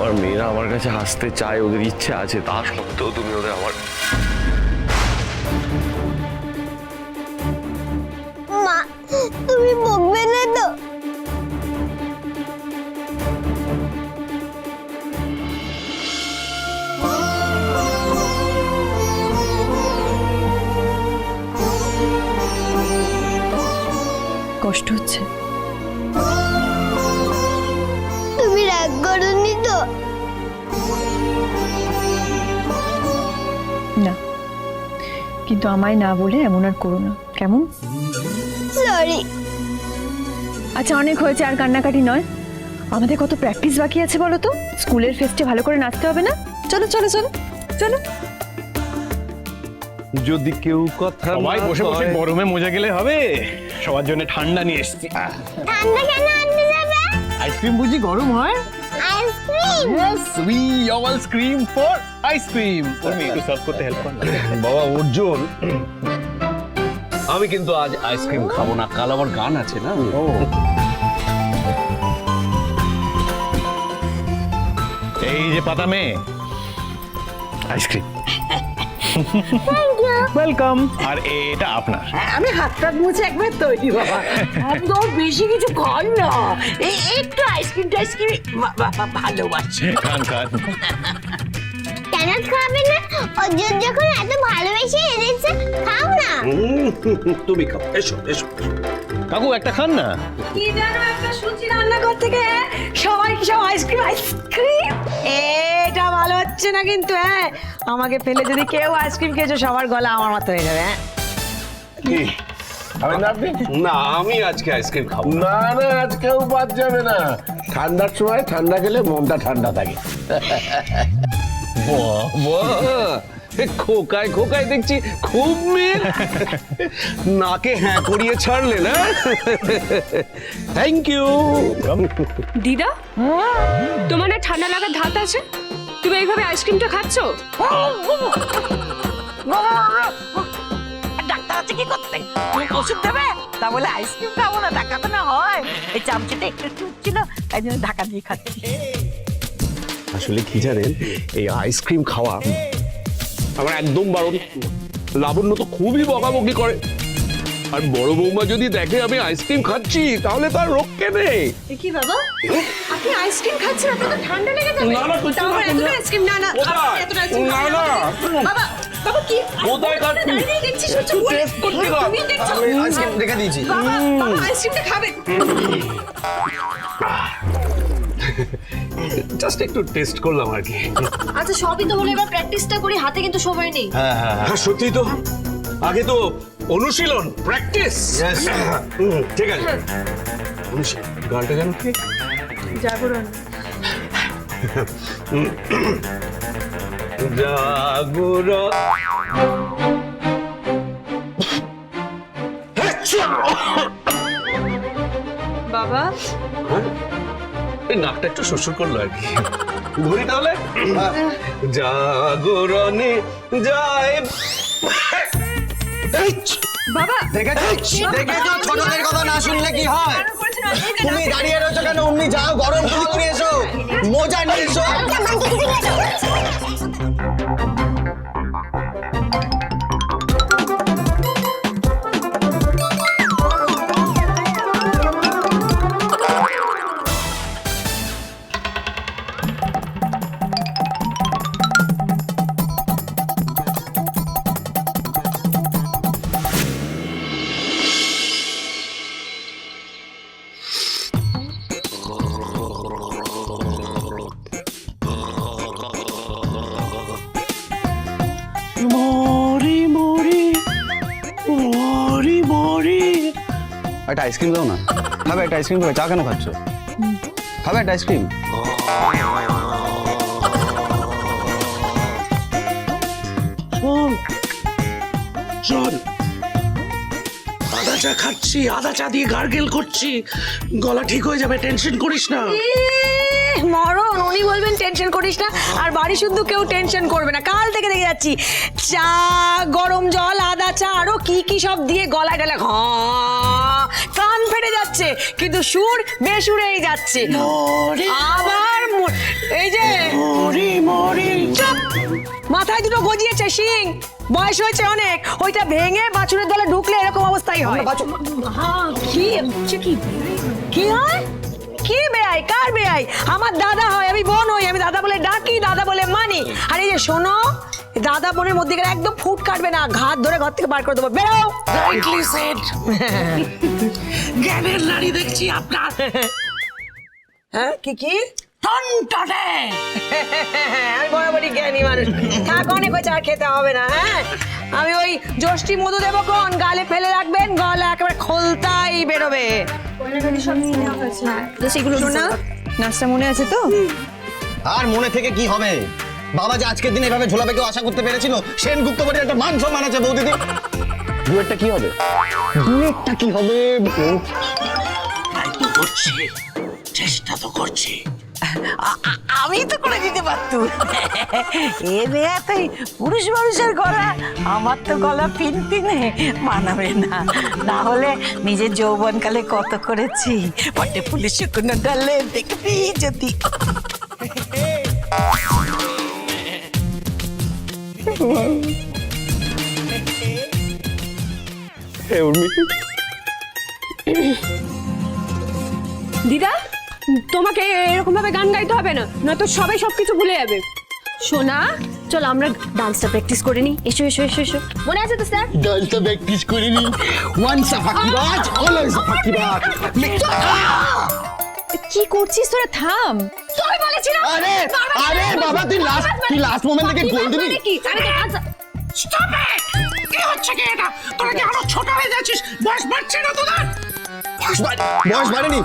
আমার মেয়েরা আমার কাছে হাসতে চায়, ওদের ইচ্ছে আছে, তা সত্ত্বেও তুমি ওদের আমার মা, তুমি বকবে না তো? কষ্ট হচ্ছে? তুমি রাগ করোনি তো? না, কিন্তু আমায় না বলে এমন আর করো না, কেমন? সরি। আচ্ছা, অনেক হয়েছে, আর কান্নাকাটি নয়। আমাদের কত প্র্যাকটিস বাকি আছে বলো তো? স্কুলের ফেস্টে ভালো করে নাচতে হবে না? চলো চলো চলো চলো। যদি কেউ কথা সবাই বসে বসে গরমে মজা গেলে হবে, সবার জন্য ঠান্ডা নিয়ে এসেছি। ঠান্ডা কেন আনতে যাবে? আইসক্রিম বুঝি গরম হয়? Ice cream? Yes, we all scream for ice cream. তুমি একটু সার্ভ করতে হেল্প কর না। বাবা অর্জুন, আমি কিন্তু আজ আইসক্রিম খাবো না, কাল আমার গান আছে না। এই যে পাতা মেয়ে, আইসক্রিম। ওয়েলকাম। আর এটা আপনার। আমি হাতটা মুছে একবার তৈরি বাবা। একদম বেশি কিছু খান না, এই একটু আইসক্রিম টাইসক্রিম ভালোবাসি। খান খান। কেন খাবে না? অর্জুন যখন এত ভালোবেসে এনেছে, খাও না। তুমি খাও, এসো এসো। কাকু একটা খান না। কি জানো, একটা শুনছি রান্নাঘর থেকে সবাই সব আইসক্রিম আইসক্রিম। এটা ভালো হচ্ছে না কিন্তু। হ্যাঁ, আমাকে ফেলে যদি কেউ আইসক্রিম খেয়েছো, সবার গলা আমার মতো হয়ে যাবে। না, আমি আজকে আইসক্রিম খাবো না। না না, আজকেও বাদ যাবে না। ঠান্ডার সময় ঠান্ডা গেলে মনটা ঠান্ডা থাকে। বাবা, খোকায় খোকায় দেখছি খুব মিল। নাকে হ্যাঁ করিয়ে ছাড়লে না। Thank you. দিদা, তোমার না ঠান্ডা লাগার ধাত আছে? তুমি এইভাবে আইসক্রিমটা খাচ্ছো? ডাক্তার আছে কি করতে? ওষুধ দেবে? তা বলে আইসক্রিম খাবো না, ঢাকা তো না হয়। এই চামচিটা একটু একটু ছিল, তাই জন্য ঢাকা দিয়ে খাচ্ছি। আসলে কি জানেন, এই আইসক্রিম খাওয়া আমার একদম বারণ। লাবণ্য তো খুবই বকাবকি করে, আর বড় বৌমা যদি দেখে আমি আইসক্রিম খাচ্ছি, তাহলে তার রক্ষে নেই। কি বাবা, আপনি আইসক্রিম খাচ্ছেন? আপনার তো ঠান্ডা লেগে যাবে। না, না, কিছু তাও আবার না, এতটা আইসক্রিম? না না, কোথায়? আপনি এতটা আইসক্রিম না, খাবেন না। বাবা, বাবা কি? কোথায় খাচ্ছি? দাঁড়িয়ে দেখছিস, হচ্ছে বলে। টেস্ট করতে দাও। তুমি দেখছো? আইসক্রিম রেখে দিয়েছি। বাবা, বাবা আইসক্রিমটা খাবেন। জাস্ট একটু টেস্ট করলাম আর কি। আচ্ছা, সবই তো হলো, এবার প্র্যাকটিসটা করি, হাতে কিন্তু সময় নেই। হ্যাঁ, সত্যি তো। আগে তো অনুশীলন, প্র্যাকটিস। ঠিক আছে, অনুশীলন। গানটা জানো কি? জাগরণ। জাগরণ। বাবা, এই নাকটা একটু শ্বশুর করলো আর কি। ধরি তাহলে। জাগরণে যায়। বাবা দেখেছো, ছোটদের কথা না শুনলে কি হয়? তুমি দাঁড়িয়ে রয়েছো কেন? অমনি যাও, গরম করে করে এসো, মোজা নিয়ে এসো। একটা আইসক্রিম দাও না। খাবে একটা আইসক্রিম? খাবে? চা কেন খাচ্ছ? খাবে একটা আইসক্রিম? শোন, আদা চা খাচ্ছি, আদা চা দিয়ে গার্গেল করছি, গলা ঠিক হয়ে যাবে, টেনশন করিস না। মরণ, উনি বলবেন টেনশন করিস না, আর বাড়ি শুধু কেউ টেনশন করবে না। কাল থেকে দেখে যাচ্ছি চা, গরম জল, আদা চা, আরো কি কি সব দিয়ে গলায় ডালে কান ফেটে যাচ্ছে, কিন্তু সুর বেসুরেই যাচ্ছে। আবার এই যে মরি মরি চুপ! মাথায় দুটো গজিয়েছে শিং, বয়স হয়েছে অনেক, ওইটা ভেঙে বাছুরের দলে ঢুকলে এরকম অবস্থাই হয়। কি কি হয়? কি বেয়াই? কার বেয়াই? আমার দাদা হয়, আমি বোন হই, আমি দাদা বলে ডাকি, দাদা বলে মানি। আর এই যে শোনো, দাদা বোনের মধ্যে গেলে একদম ফুট কাটবে না, ঘাত ধরে ঘর থেকে বার করে দেবো, বেরো। Rightly said. জ্ঞানের নারী দেখছি আপনার। হ্যাঁ কি কি? টনটনে। আমি বরাবরই জ্ঞানী মানুষ, থাক অনেক হয়েছে, আর খেতে হবে না। হ্যাঁ, আমি ওই যষ্টি মধু দেবো কোন, গালে ফেলে রাখবেন, গলা একেবারে খোলতাই বেরোবে। শোনা, নাচটা মনে আছে তো? আর মনে থেকে কি হবে? বাবা যে আজকের দিনে এভাবে ঝোলাবে কেউ আশা করতে পেরেছিল? সেনগুপ্ত বাড়ির একটা মান সম্মান আছে বৌদিদি। ডুয়েটটা কি হবে? ডুয়েটটা কি হবে? তাই তো করছি, চেষ্টা তো করছি। আমি তো করে দিতে পারতুম। এ মেয়ে তাই পুরুষ মানুষের গলা, আমার তো গলা পিনপিনে, মানাবে না। না হলে নিজের যৌবনকালে কত করেছি, পটে পুলিশ শুকনো ডালে দেখবি যদি। দিদা, তোমাকে এরকম ভাবে গান গাইতে হবে না, নয়তো সবাই সবকিছু ভুলে যাবে। সোনা, চল আমরা ডান্সটা প্র্যাকটিস করে নিই। এসো এসো এসো এসো, মনে আছে তো স্যার? ডান্সটা প্র্যাকটিস করিনি। ওয়ান্স আ ফাঁকিবাজ, অলওয়েজ আ ফাঁকিবাজ। কি করছিস তোরা? থাম। তুই বলেছিলাম। আরে আরে বাবা, তুই লাস্ট মোমেন্ট থেকে গোল দিবি। কি আরে আচ্ছা, স্টপ ইট! কি হচ্ছে কি এটা? তোরা কি আরো ছোট হয়ে যাচ্ছিস? বয়স বাড়ছে না তোদের? বয়স বাড়েনি,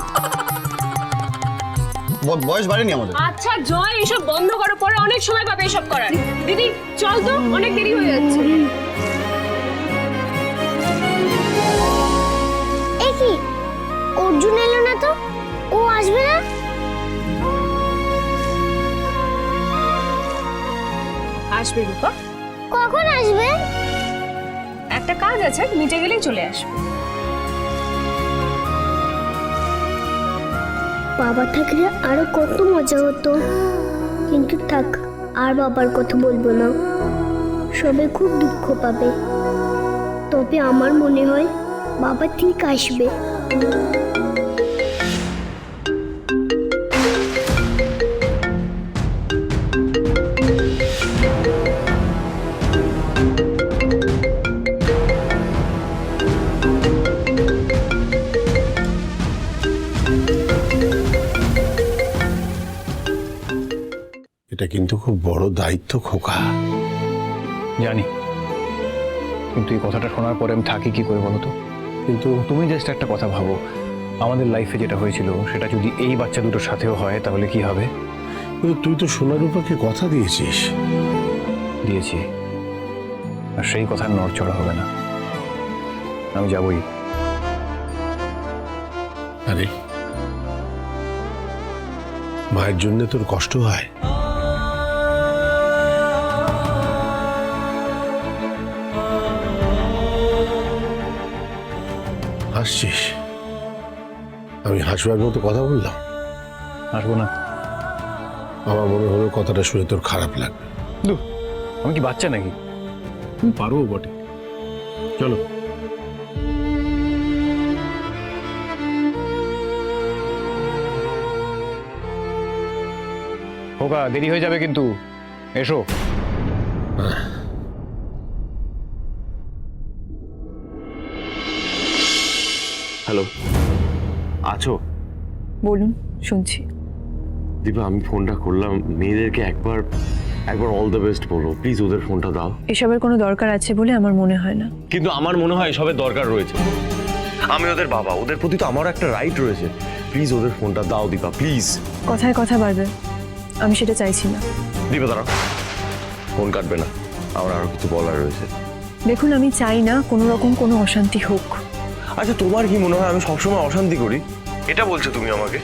বয়স বাড়েনি আমাদের। আচ্ছা জয়, এসব বন্ধ করো, পরে অনেক সময় পাবে এসব করার। দিদি চল তো, অনেক দেরি হয়ে যাচ্ছে। এ কি, অর্জুন এলো না তো? ও আসবে না? আসবে রূপা, কখন আসবে? একটা কাজ আছে, মিটে গেলেই চলে আসবে। বাবা থাকলে আরো কত মজা হতো, কিন্তু থাক, আর বাবার কথা বলবো না, সবাই খুব দুঃখ পাবে। তবে আমার মনে হয় বাবা ঠিক আসবে। এটা কিন্তু খুব বড় দায়িত্ব খোকা। জানি, কিন্তু এই কথাটা শোনার পরে আমি থাকি কি করে বলো তো? কিন্তু তুমি জাস্ট একটা কথা ভাবো, আমাদের লাইফে যেটা হয়েছিল সেটা যদি এই বাচ্চা দুটোর সাথেও হয় তাহলে কি হবে? তুই তো সোনারূপাকে কথা দিয়েছিস। দিয়েছি, আর সেই কথা নড়চড়া হবে না, আমি যাবই। আরে মায়ের জন্য তোর কষ্ট হয়? হাসছিস? আমি হাসবার মতো কথা বললাম? আসবো না। আমার মনে হলো কথাটা শুনে তোর খারাপ লাগবে। আমি কি বাচ্চা নাকি? তুমি পারো বটে, চলো। হোকা, দেরি হয়ে যাবে কিন্তু, এসো। হ্যালো, আছো? বলুন, শুনছি। দীপা, আমি ফোনটা করলাম, মেয়েদেরকে একবার অল দ্য বেস্ট বলো প্লিজ, ওদের ফোনটা দাও। এসবের কোনো দরকার আছে বলে আমার মনে হয় না। কিন্তু আমার মনে হয় এসবের দরকার রয়েছে। আমি ওদের বাবা, ওদের প্রতি তো আমারও একটা রাইট রয়েছে। প্লিজ ওদের ফোনটা দাও দীপা, প্লিজ। কথায় কথা বাড়বে, আমি সেটা চাইছি না। দীপা দাঁড়াও, ফোন কাটবে না, আমার আরো কিছু বলার রয়েছে। দেখুন, আমি চাই না কোনো রকম কোনো অশান্তি হোক। আচ্ছা, তোমার কি মনে হয় আমি সবসময় অশান্তি করি? এটা বলছো তুমি আমাকে?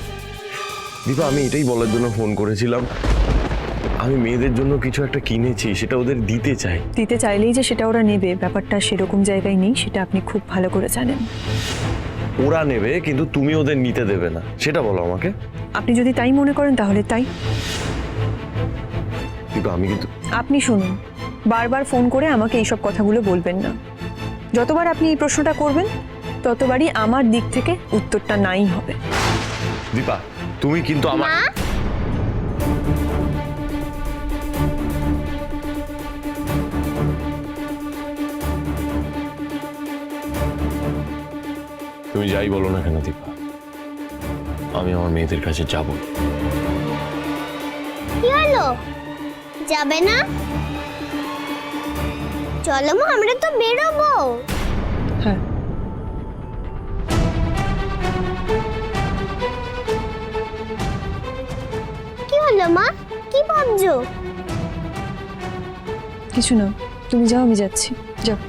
দীপা, আমি এটাই বলার জন্য ফোন করেছিলাম, আমি মেয়েদের জন্য কিছু একটা কিনেছি, সেটা ওদের দিতে চাই। দিতে চাইলেই যে সেটা ওরা নেবে ব্যাপারটা সেরকম জায়গায় নেই, সেটা আপনি খুব ভালো করে জানেন। ওরা নেবে কিন্তু তুমি ওদের নিতে দেবে না, সেটা বলো আমাকে। আপনি যদি তাই মনে করেন তাহলে তাই। কিন্তু আমি কিন্তু আপনি শুনুন, বারবার ফোন করে আমাকে এইসব কথাগুলো বলবেন না। যতবার আপনি এই প্রশ্নটা করবেন ততবারই আমার দিক থেকে উত্তরটা নাই হবে। দীপা তুমি কিন্তু আমার তুমি যাই বলো না কেন দীপা, আমি আমার মেয়েদের কাছে যাব। কি হলো, যাবে না? চলো মা, আমরা তো বেরোবো। হ্যাঁ, কি হলো মা, কি ভাবছো? কিছু না, তুমি যাও, আমি যাচ্ছি, যাও।